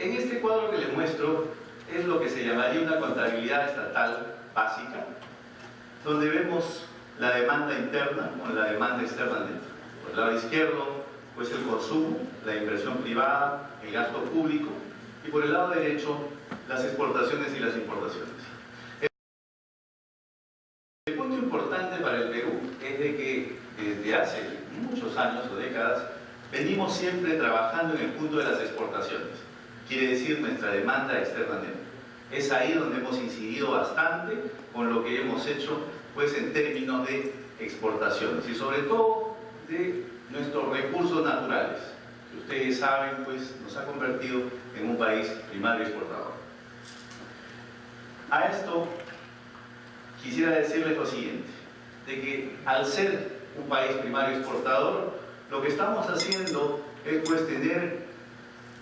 En este cuadro que les muestro es lo que se llamaría una contabilidad estatal básica, donde vemos la demanda interna con la demanda externa dentro. Por el lado izquierdo, pues el consumo, la inversión privada, el gasto público, y por el lado derecho, las exportaciones y las importaciones. El punto importante para el Perú es de que desde hace muchos años o décadas venimos siempre trabajando en el punto de las exportaciones, quiere decir nuestra demanda externa dentro. Es ahí donde hemos incidido bastante con lo que hemos hecho pues en términos de exportaciones y sobre todo de nuestros recursos naturales, que ustedes saben pues nos ha convertido en un país primario exportador. A esto quisiera decirles lo siguiente, de que al ser un país primario exportador, lo que estamos haciendo es pues tener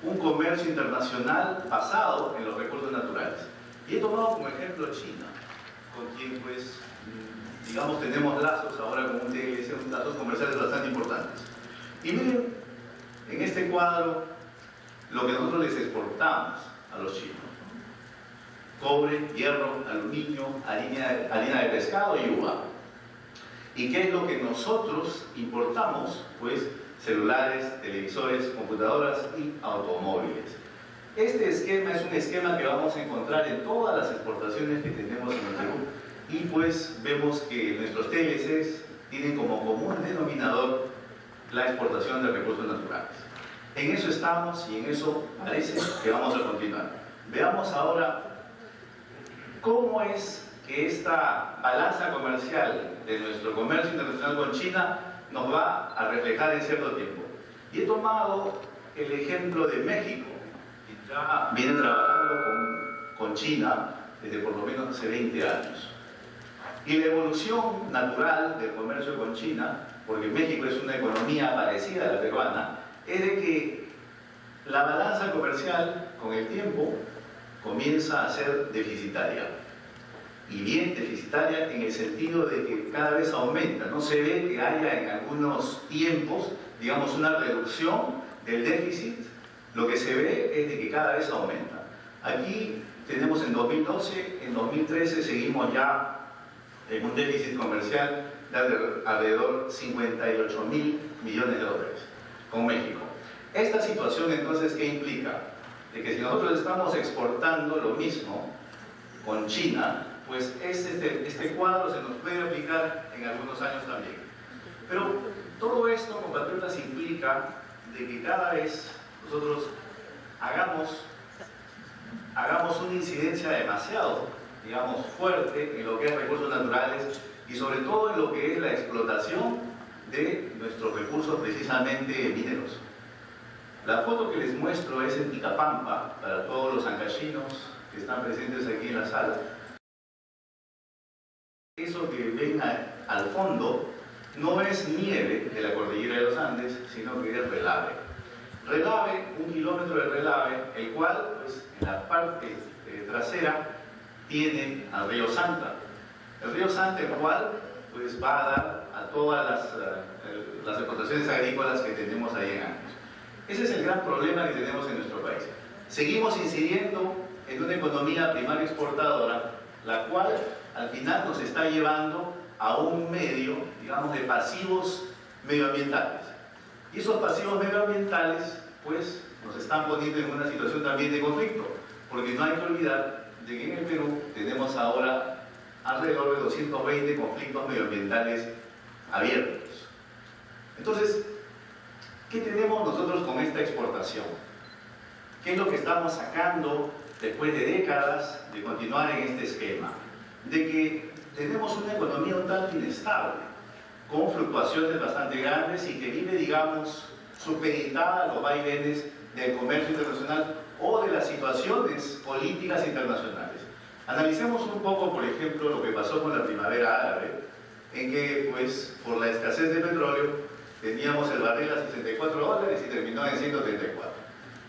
un comercio internacional basado en los recursos naturales. Y he tomado como ejemplo China, con quien pues, digamos, tenemos lazos ahora con un TLC, lazos comerciales bastante importantes. Y miren, en este cuadro, lo que nosotros les exportamos a los chinos: cobre, hierro, aluminio, harina de pescado y uva. ¿Y qué es lo que nosotros importamos? Pues celulares, televisores, computadoras y automóviles. Este esquema es un esquema que vamos a encontrar en todas las exportaciones que tenemos en el Perú. Y pues vemos que nuestros TLCs tienen como común denominador la exportación de recursos naturales. En eso estamos y en eso parece que vamos a continuar. Veamos ahora cómo es que esta balanza comercial de nuestro comercio internacional con China nos va a reflejar en cierto tiempo. Y he tomado el ejemplo de México, que ya viene trabajando con China desde por lo menos hace 20 años. Y la evolución natural del comercio con China, porque México es una economía parecida a la peruana, es de que la balanza comercial con el tiempo comienza a ser deficitaria. Y bien deficitaria en el sentido de que cada vez aumenta. No se ve que haya en algunos tiempos, digamos, una reducción del déficit. Lo que se ve es de que cada vez aumenta. Aquí tenemos en 2012, en 2013 seguimos ya en un déficit comercial de alrededor de 58.000 millones de dólares con México. Esta situación entonces, ¿qué implica? De que si nosotros estamos exportando lo mismo con China, pues este cuadro se nos puede aplicar en algunos años también. Pero todo esto, compatriotas, implica de que cada vez nosotros hagamos una incidencia demasiado, digamos, fuerte en lo que es recursos naturales y sobre todo en lo que es la explotación de nuestros recursos precisamente mineros. La foto que les muestro es en Ticapampa, para todos los ancachinos que están presentes aquí en la sala. Eso que ven al fondo no es nieve de la cordillera de los Andes, sino que es relave. Relave, 1 kilómetro de relave, el cual, pues, en la parte trasera tiene al río Santa. El río Santa, el cual, pues, va a dar a todas las explotaciones agrícolas que tenemos ahí en Andes. Ese es el gran problema que tenemos en nuestro país. Seguimos incidiendo en una economía primaria exportadora, la cual al final nos está llevando a un medio, digamos, de pasivos medioambientales. Y esos pasivos medioambientales, pues, nos están poniendo en una situación también de conflicto, porque no hay que olvidar de que en el Perú tenemos ahora alrededor de 220 conflictos medioambientales abiertos. Entonces, ¿qué tenemos nosotros con esta exportación? ¿Qué es lo que estamos sacando después de décadas de continuar en este esquema? De que tenemos una economía un tanto inestable, con fluctuaciones bastante grandes y que vive, digamos, supeditada a los vaivenes del comercio internacional o de las situaciones políticas internacionales. Analicemos un poco, por ejemplo, lo que pasó con la primavera árabe, en que, pues, por la escasez de petróleo, teníamos el barril a $64 y terminó en 134.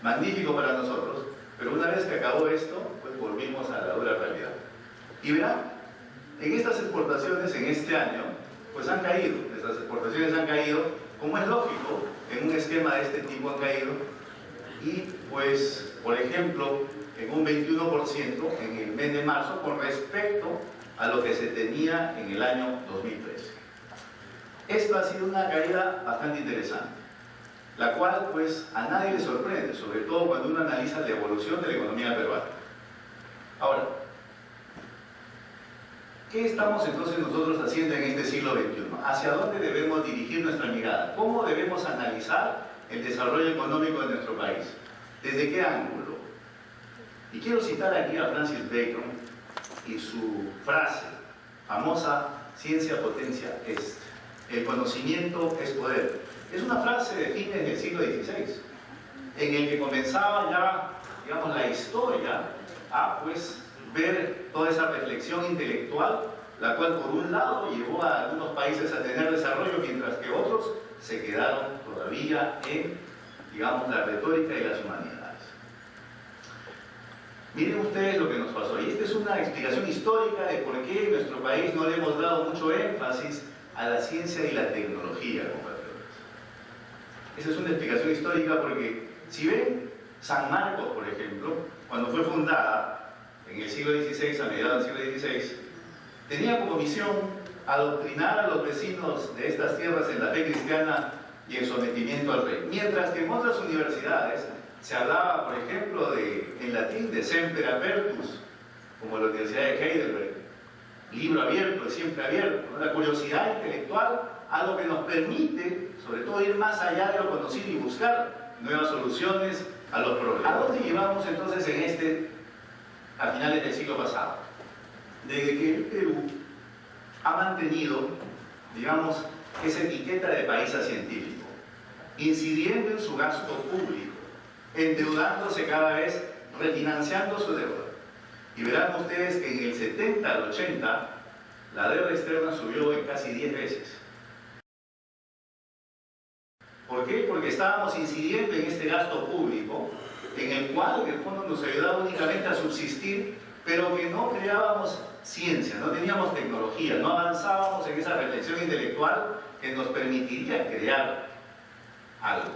Magnífico para nosotros, pero una vez que acabó esto, pues volvimos a la dura realidad. Y verán, en estas exportaciones en este año, pues han caído, nuestras exportaciones han caído, como es lógico, en un esquema de este tipo han caído, y pues, por ejemplo, en un 21% en el mes de marzo con respecto a lo que se tenía en el año 2013. Esto ha sido una caída bastante interesante, la cual pues a nadie le sorprende, sobre todo cuando uno analiza la evolución de la economía peruana. Ahora, ¿qué estamos entonces nosotros haciendo en este siglo XXI? ¿Hacia dónde debemos dirigir nuestra mirada? ¿Cómo debemos analizar el desarrollo económico de nuestro país? ¿Desde qué ángulo? Y quiero citar aquí a Francis Bacon y su frase famosa: ciencia potencia est. El conocimiento es poder. Es una frase de fines del siglo XVI, en el que comenzaba ya, digamos, la historia a pues ver toda esa reflexión intelectual, la cual por un lado llevó a algunos países a tener desarrollo, mientras que otros se quedaron todavía en, digamos, la retórica y las humanidades. Miren ustedes lo que nos pasó, y esta es una explicación histórica de por qué en nuestro país no le hemos dado mucho énfasis a la ciencia y la tecnología, compatriotas. Esa es una explicación histórica porque, si ven, San Marcos, por ejemplo, cuando fue fundada en el siglo XVI, a mediados del siglo XVI, tenía como misión adoctrinar a los vecinos de estas tierras en la fe cristiana y en sometimiento al rey. Mientras que en otras universidades se hablaba, por ejemplo, en latín de semper apertus, como la Universidad de Heidelberg, libro abierto, siempre abierto, ¿no? La curiosidad intelectual, algo que nos permite, sobre todo, ir más allá de lo conocido y buscar nuevas soluciones a los problemas. ¿A dónde llevamos entonces a finales del siglo pasado? Desde que el Perú ha mantenido, digamos, esa etiqueta de país científico, incidiendo en su gasto público, endeudándose cada vez, refinanciando su deuda. Y verán ustedes que en el 70 al 80 la deuda externa subió en casi 10 veces. ¿Por qué? Porque estábamos incidiendo en este gasto público, en el cual en el fondo nos ayudaba únicamente a subsistir, pero que no creábamos ciencia, no teníamos tecnología, no avanzábamos en esa reflexión intelectual que nos permitiría crear algo.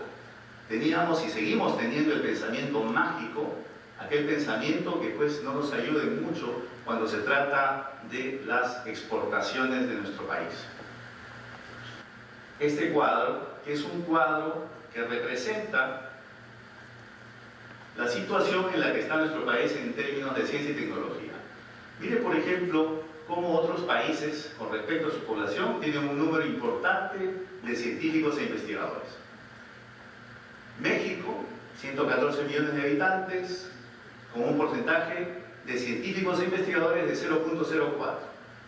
Teníamos y seguimos teniendo el pensamiento mágico, aquel pensamiento que pues no nos ayude mucho cuando se trata de las exportaciones de nuestro país. Este cuadro, que es un cuadro que representa la situación en la que está nuestro país en términos de ciencia y tecnología. Mire, por ejemplo, cómo otros países, con respecto a su población, tienen un número importante de científicos e investigadores. México, 114 millones de habitantes, con un porcentaje de científicos e investigadores de 0.04.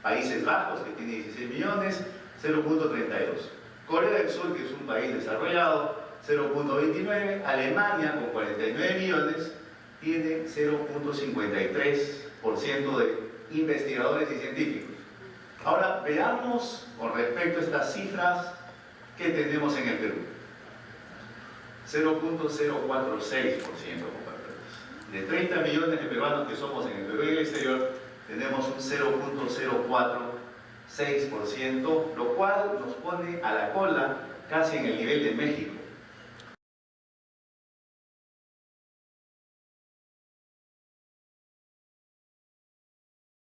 Países Bajos, que tiene 16 millones, 0.32. Corea del Sur, que es un país desarrollado, 0.29. Alemania, con 49 millones, tiene 0.53% de investigadores y científicos. Ahora, veamos con respecto a estas cifras que tenemos en el Perú. 0.046%, de 30 millones de peruanos que somos en el Perú y en el exterior, tenemos un 0.046%, lo cual nos pone a la cola casi en el nivel de México.